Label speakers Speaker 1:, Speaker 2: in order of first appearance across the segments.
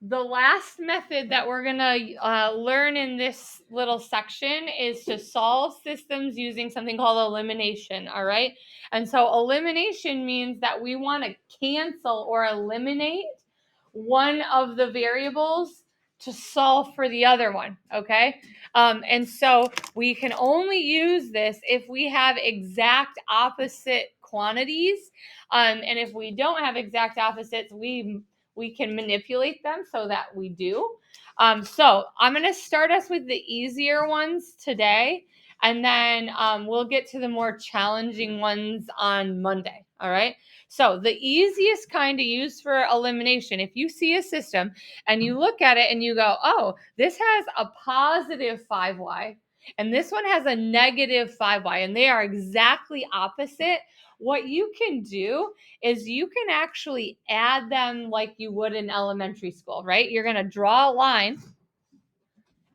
Speaker 1: The last method that we're going to learn in this little section is to solve systems using something called elimination, all right? And so elimination means that we want to cancel or eliminate one of the variables to solve for the other one, okay? And so we can only use this if we have exact opposite quantities. And if we don't have exact opposites, we can manipulate them so that we do. So I'm going to start us with the easier ones today, and then we'll get to the more challenging ones on Monday. All right. So the easiest kind to use for elimination, if you see a system and you look at it and you go, oh, this has a positive 5y and this one has a negative 5y, and they are exactly opposite, what you can do is you can actually add them like you would in elementary school, right? You're going to draw a line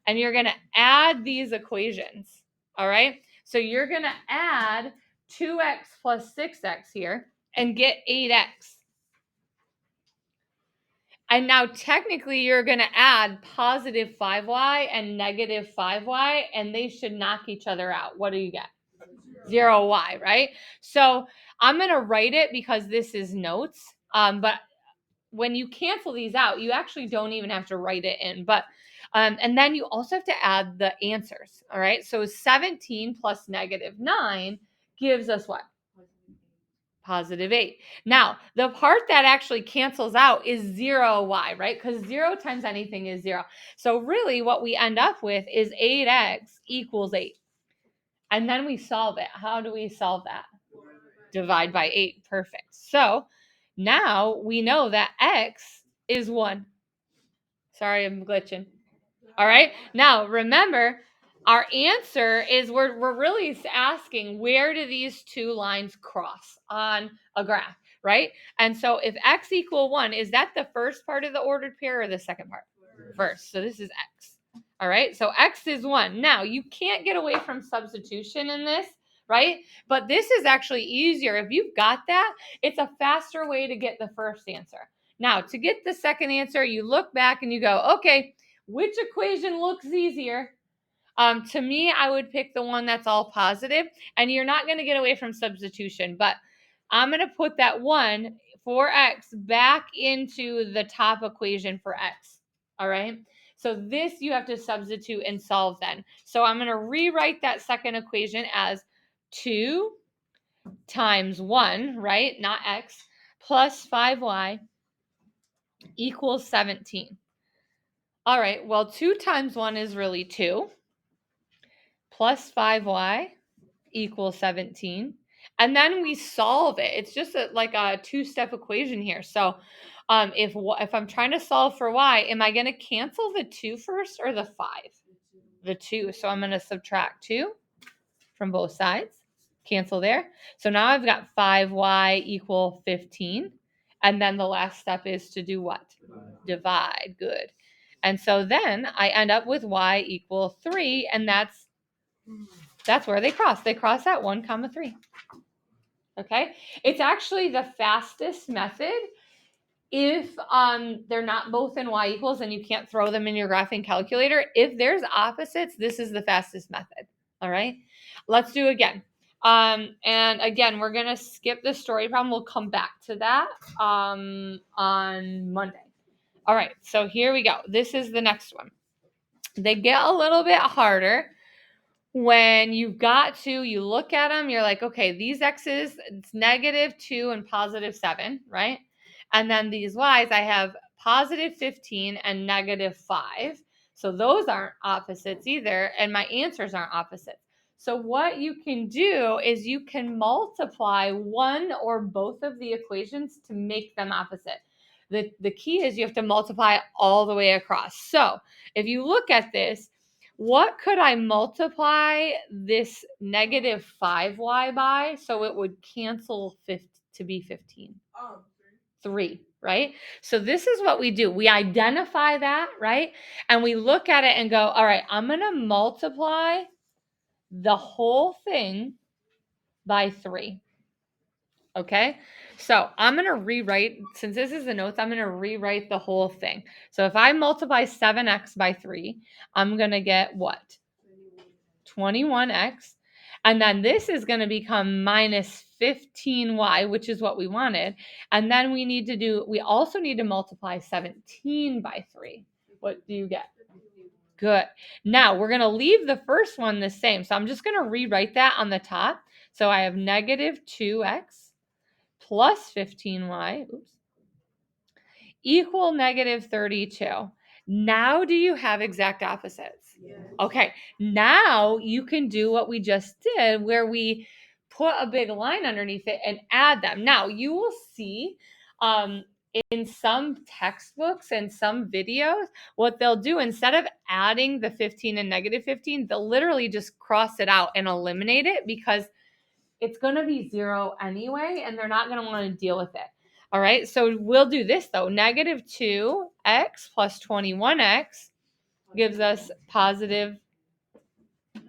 Speaker 1: and you're going to add these equations, all right? So you're going to add 2x plus 6x here and get 8x. And now technically you're going to add positive 5y and negative 5y, and they should knock each other out. What do you get? 0y, right? So I'm going to write it because this is notes. But when you cancel these out, you actually don't even have to write it in. But and then you also have to add the answers. All right. So 17 plus negative 9 gives us what? Positive 8. Now, the part that actually cancels out is 0y, right? Because 0 times anything is 0. So really what we end up with is 8x equals 8. And then we solve it. How do we solve that? Divide by 8. Perfect. So now we know that x is 1. Sorry, I'm glitching. All right. Now, remember, our answer is we're really asking, where do these two lines cross on a graph, right? And so if x equal 1, is that the first part of the ordered pair or the second part? First. So this is x. All right. So x is 1. Now, you can't get away from substitution in this, right? But this is actually easier. If you've got that, it's a faster way to get the first answer. Now, to get the second answer, you look back and you go, okay, which equation looks easier? To me, I would pick the one that's all positive, and you're not going to get away from substitution, but I'm going to put that 1 for x back into the top equation for x, all right? So this you have to substitute and solve then. So I'm going to rewrite that second equation as 2 times 1, right, not x, plus 5y equals 17. All right, well, 2 times 1 is really 2, plus 5y equals 17. And then we solve it. It's just like a two-step equation here. So if I'm trying to solve for y, am I going to cancel the 2 first or the 5? The 2. So I'm going to subtract 2 from both sides. Cancel there. So now I've got 5y equal 15. And then the last step is to do what? Divide. Good. And so then I end up with y equal 3, and that's where they cross. They cross at 1, 3. Okay? It's actually the fastest method if they're not both in y equals and you can't throw them in your graphing calculator. If there's opposites, this is the fastest method. All right? Let's do it again. And again, we're going to skip the story problem. We'll come back to that on Monday. All right, so here we go. This is the next one. They get a little bit harder when you've got to, you look at them, you're like, okay, these x's, it's negative 2 and positive 7, right? And then these y's, I have positive 15 and negative 5. So those aren't opposites either, and my answers aren't opposites. So what you can do is you can multiply one or both of the equations to make them opposite. The key is you have to multiply all the way across. So if you look at this, what could I multiply this negative 5y by so it would cancel to be 15? 3, right? So this is what we do. We identify that, right? And we look at it and go, all right, I'm going to multiply the whole thing by 3. Okay, so I'm going to rewrite, since this is the notes, I'm going to rewrite the whole thing. So if I multiply 7x by 3, I'm going to get what? 21x. And then this is going to become minus 15y, which is what we wanted. And then we also need to multiply 17 by 3. What do you get? Good. Now we're going to leave the first one the same. So I'm just going to rewrite that on the top. So I have negative 2x plus 15y, equal negative 32. Now do you have exact opposites?
Speaker 2: Yes.
Speaker 1: Okay, now you can do what we just did where we put a big line underneath it and add them. Now you will see in some textbooks and some videos, what they'll do instead of adding the 15 and negative 15, they'll literally just cross it out and eliminate it because it's going to be 0 anyway, and they're not going to want to deal with it. All right, so we'll do this though. Negative 2x plus 21x gives us positive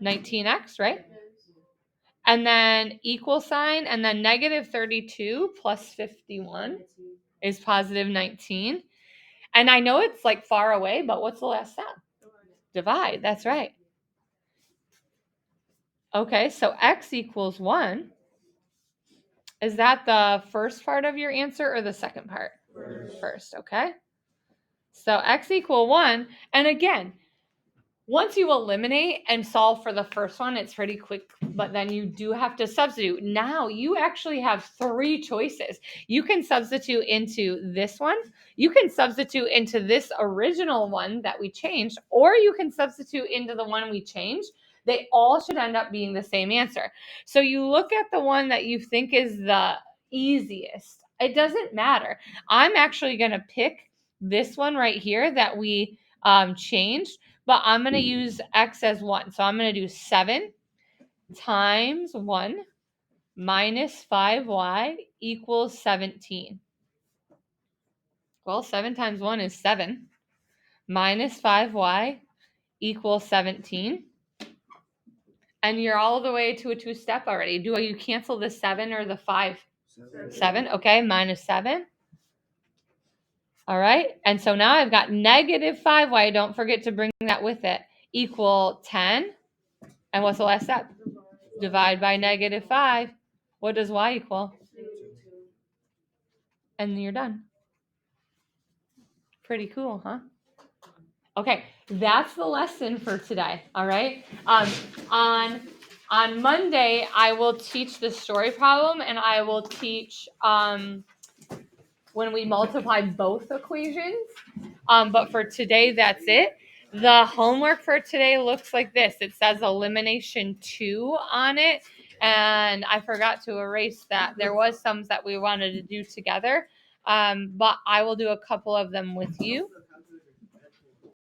Speaker 1: 19x, right? And then equal sign, and then negative 32 plus 51 is positive 19. And I know it's like far away, but what's the last step? Divide, that's right. Okay, so x equals 1. Is that the first part of your answer or the second part? First, okay? So x equal 1. And again, once you eliminate and solve for the first one, it's pretty quick, but then you do have to substitute. Now you actually have 3 choices. You can substitute into this one, you can substitute into this original one that we changed, or you can substitute into the one we changed. They all should end up being the same answer. So you look at the one that you think is the easiest. It doesn't matter. I'm actually going to pick this one right here that we changed, but I'm going to use x as 1. So I'm going to do 7 times 1 minus 5y equals 17. Well, 7 times 1 is 7. Minus 5y equals 17. And you're all the way to a 2-step already. Do you cancel the 7 or the 5? 7. Okay, minus 7. All right, and so now I've got negative 5y. Don't forget to bring that with it. Equal 10. And what's the last step? Divide by negative 5. What does y equal? And you're done. Pretty cool, huh? Okay, that's the lesson for today. All right. On Monday, I will teach the story problem, and I will teach when we multiply both equations. But for today, that's it. The homework for today looks like this. It says elimination 2 on it. And I forgot to erase that. There was some that we wanted to do together. But I will do a couple of them with you.